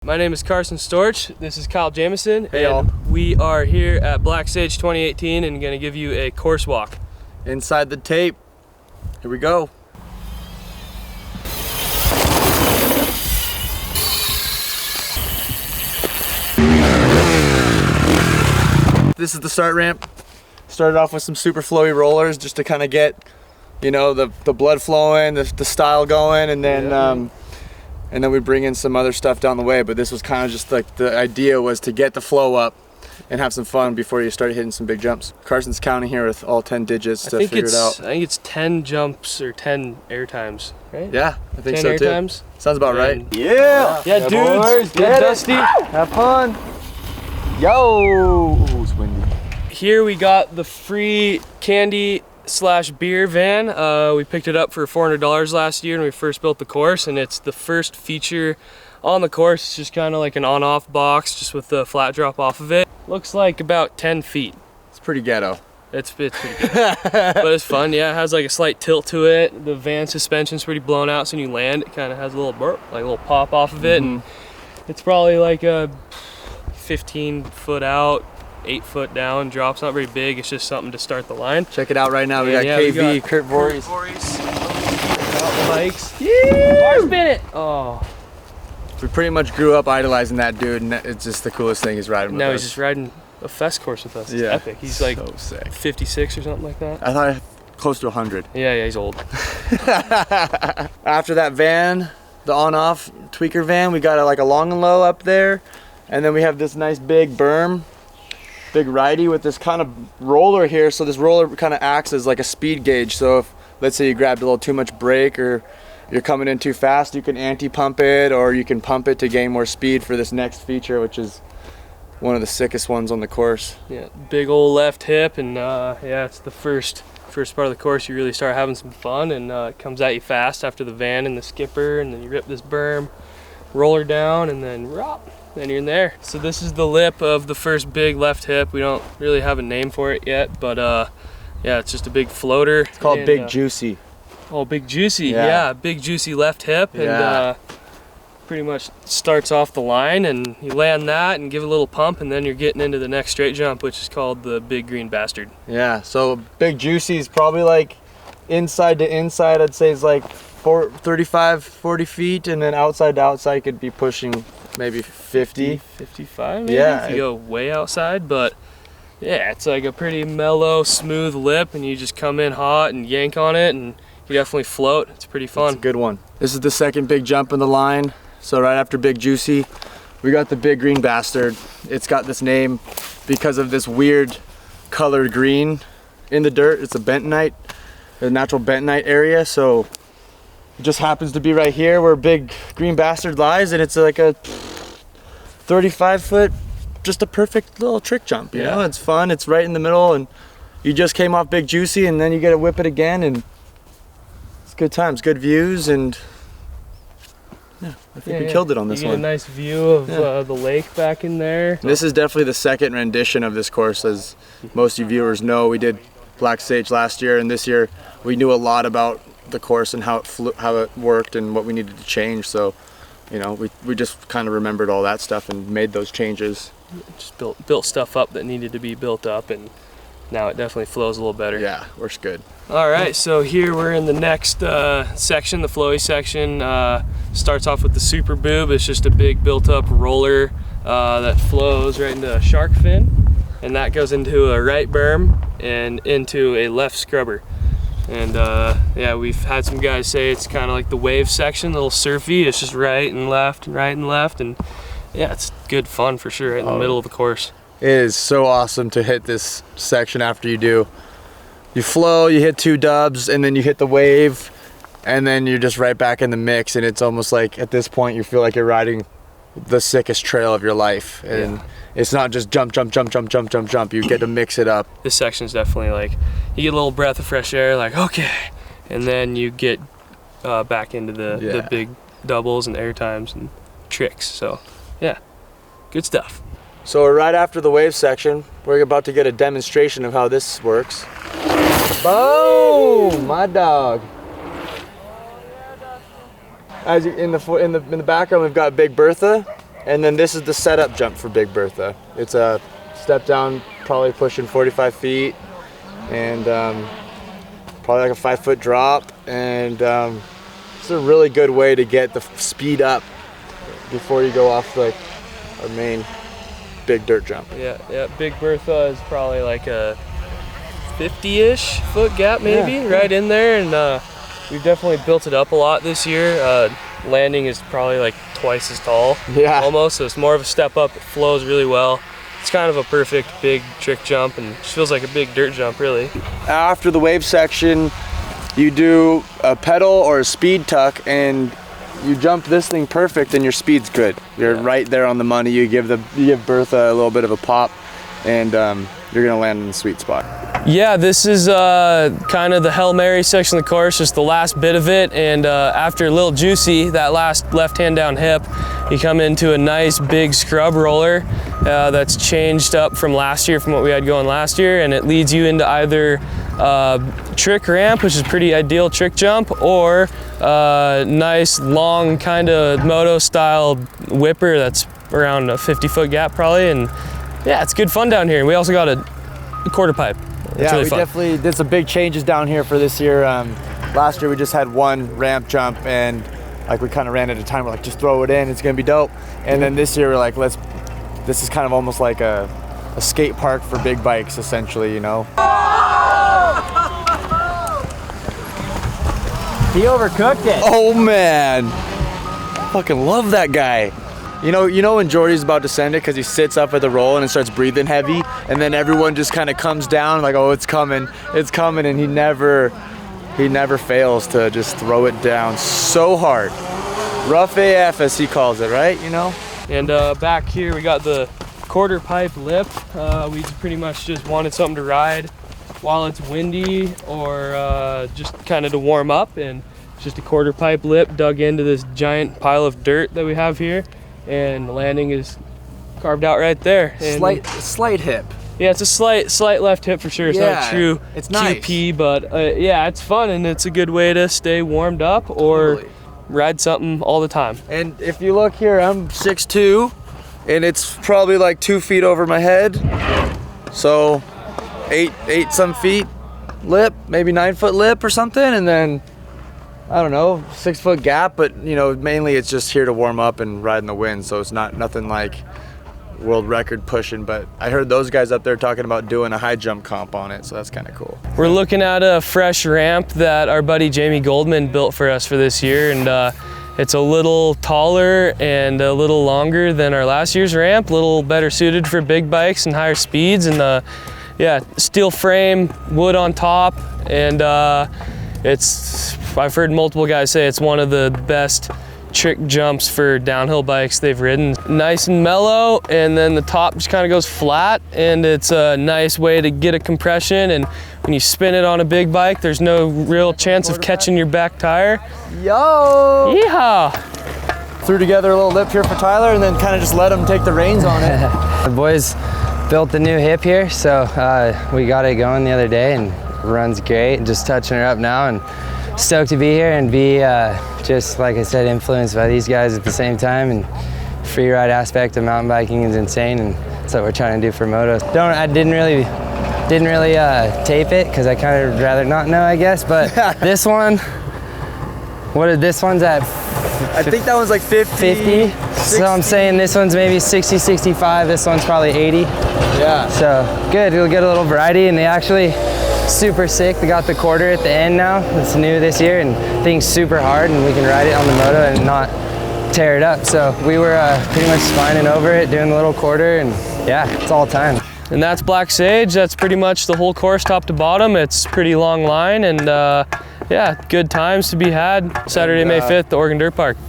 My name is Carson Storch. This is Kyle Jameson. Hey, y'all. We are here at Black Sage 2018 and going to give you a course walk. Inside the tape. Here we go. This is the start ramp. Started off with some super flowy rollers just to kind of get, you know, the blood flowing, the style going, and then and then we bring in some other stuff down the way. But this was kind of just like the idea was to get the flow up and have some fun before you start hitting some big jumps. Carson's counting here with all 10 digits to figure it out. I think it's 10 jumps or 10 air times, right? Yeah, I think 10 so air too. times. Sounds about right. Yeah, dudes. Boys, Get dusty. Have fun. Yo, ooh, it's windy. Here we got the free candy / beer van. We picked it up for $400 last year when we first built the course, and it's the first feature on the course. It's just kind of like an on-off box just with the flat drop off of it. Looks like about 10 feet. It's pretty ghetto. It's pretty good. But it's fun. Yeah, it has like a slight tilt to it. The van suspension's pretty blown out, so when you land it kind of has a little burp, like a little pop off of it. And it's probably like a 15 foot out, 8 foot down drop. It's not very big. It's just something to start the line. Check it out right now. We got KV, Kurt Voorhees. The bikes. Yeah. Bar spin it. Oh. We pretty much grew up idolizing that dude, and it's just the coolest thing is riding with us. Now he's just riding a fest course with us. It's epic. He's like so sick. 56 or something like that. I thought close to 100. Yeah, he's old. After that van, the on-off tweaker van, we got like a long and low up there, and then we have this nice big berm, big righty with this kind of roller here. So this roller kind of acts as like a speed gauge. So if, let's say you grabbed a little too much brake or you're coming in too fast, you can anti-pump it, or you can pump it to gain more speed for this next feature, which is one of the sickest ones on the course. Yeah, big old left hip, and yeah, it's the first part of the course. You really start having some fun, and it comes at you fast after the van and the skipper, and then you rip this berm, roller down, and then then you're in there. So this is the lip of the first big left hip. We don't really have a name for it yet, but yeah, it's just a big floater. It's called Big Juicy. Oh, Big Juicy, yeah, big juicy left hip, and pretty much starts off the line, and you land that and give it a little pump, and then you're getting into the next straight jump, which is called the Big Green Bastard. Yeah, so Big Juicy is probably like inside to inside, I'd say is like 35, 40 feet, and then outside to outside could be pushing maybe 50. 55 maybe, yeah, if you go way outside, but yeah, it's like a pretty mellow, smooth lip, and you just come in hot and yank on it, and you definitely float. It's pretty fun. It's a good one. This is the second big jump in the line. So right after Big Juicy, we got the Big Green Bastard. It's got this name because of this weird colored green in the dirt. It's a bentonite, a natural bentonite area. So it just happens to be right here where Big Green Bastard lies, and it's like a 35 foot, just a perfect little trick jump. You know, it's fun. It's right in the middle, and you just came off Big Juicy, and then you get to whip it again, and it's good times, good views, and yeah, I think we killed it on this one. You get a nice view of the lake back in there. This is definitely the second rendition of this course. As most of you viewers know, we did Black Sage last year, and this year we knew a lot about the course and how it worked and what we needed to change. So, you know, we just kind of remembered all that stuff and made those changes. Just built stuff up that needed to be built up, and now it definitely flows a little better. Yeah, works good. All right, so here we're in the next section, the flowy section. Starts off with the super boob. It's just a big built-up roller that flows right into a shark fin, and that goes into a right berm and into a left scrubber. And yeah, we've had some guys say it's kind of like the wave section, a little surfy. It's just right and left and right and left, and yeah, it's good fun for sure, right in the middle of the course. It is so awesome to hit this section after you do. You flow, you hit 2 dubs, and then you hit the wave, and then you're just right back in the mix, and it's almost like at this point you feel like you're riding the sickest trail of your life. And it's not just jump, jump, jump, jump, jump, jump, jump. You get to mix it up. This section is definitely like, you get a little breath of fresh air, like, okay, and then you get back into the big doubles and air times and tricks. So yeah, good stuff. So right after the wave section, we're about to get a demonstration of how this works. Boom! My dog. As you, in the background, we've got Big Bertha. And then this is the setup jump for Big Bertha. It's a step down, probably pushing 45 feet, and probably like a 5-foot drop. And it's a really good way to get the speed up before you go off like our main big dirt jump. Yeah, Big Bertha is probably like a 50-ish foot gap maybe, right in there, and we've definitely built it up a lot this year. Landing is probably like twice as tall, almost, so it's more of a step up. It flows really well. It's kind of a perfect big trick jump and just feels like a big dirt jump, really. After the wave section, you do a pedal or a speed tuck, and you jump this thing perfect and your speed's good. You're right there on the money. You give Bertha a little bit of a pop, and you're gonna land in the sweet spot. Yeah, this is kind of the Hail Mary section of the course, just the last bit of it, and after a little juicy, that last left hand down hip, you come into a nice big scrub roller that's changed up from last year, from what we had going last year, and it leads you into either trick ramp, which is pretty ideal trick jump, or nice long kind of moto style whipper that's around a 50-foot gap probably, and yeah, it's good fun down here. And we also got a quarter pipe. It's really we fun. definitely did some big changes down here for this year. Last year we just had one ramp jump, and like we kind of ran at a time. We're like, just throw it in, it's gonna be dope. And then this year we're like, this is kind of almost like a skate park for big bikes, essentially, you know. He overcooked it. Oh man, fucking love that guy. You know when Jordy's about to send it because he sits up at the roll and it starts breathing heavy, and then everyone just kind of comes down like, oh, it's coming, and he never fails to just throw it down so hard. Rough AF, as he calls it, right? You know? And back here we got the quarter pipe lip. We pretty much just wanted something to ride while it's windy, or just kind of to warm up, and just a quarter pipe lip dug into this giant pile of dirt that we have here. And the landing is carved out right there. And slight hip. Yeah, it's a slight left hip for sure. It's not a true QP, but yeah, it's fun, and it's a good way to stay warmed up or ride something all the time. And if you look here, I'm 6'2", and it's probably like 2 feet over my head. So 8 some feet lip, maybe 9 foot lip or something, and then I don't know, 6 foot gap, but you know, mainly it's just here to warm up and ride in the wind, so it's nothing like world record pushing. But I heard those guys up there talking about doing a high jump comp on it, so that's kind of cool. We're looking at a fresh ramp that our buddy Jamie Goldman built for us for this year, and it's a little taller and a little longer than our last year's ramp, a little better suited for big bikes and higher speeds, and yeah, steel frame, wood on top, and I've heard multiple guys say it's one of the best trick jumps for downhill bikes they've ridden. Nice and mellow, and then the top just kind of goes flat, and it's a nice way to get a compression, and when you spin it on a big bike, there's no real chance of catching your back tire. Yo! Yeehaw! Threw together a little lip here for Tyler, and then kind of just let him take the reins on it. The boys built the new hip here, so we got it going the other day, and runs great. Just touching her up now, and stoked to be here and be just like I said, influenced by these guys at the same time. And free ride aspect of mountain biking is insane, and that's what we're trying to do for motos. I didn't really tape it because I kind of rather not know, I guess. But this one, this one's at? I think that one's like 50. 50. So I'm saying this one's maybe 60, 65. This one's probably 80. Yeah. So good. We'll get a little variety, and they actually. Super sick. They got the quarter at the end now. It's new this year, and things super hard, and we can ride it on the moto and not tear it up. So we were pretty much spining over it, doing the little quarter, and yeah, it's all time. And that's Black Sage. That's pretty much the whole course, top to bottom. It's a pretty long line, and yeah, good times to be had Saturday, May 5th, the Oregon Dirt Park.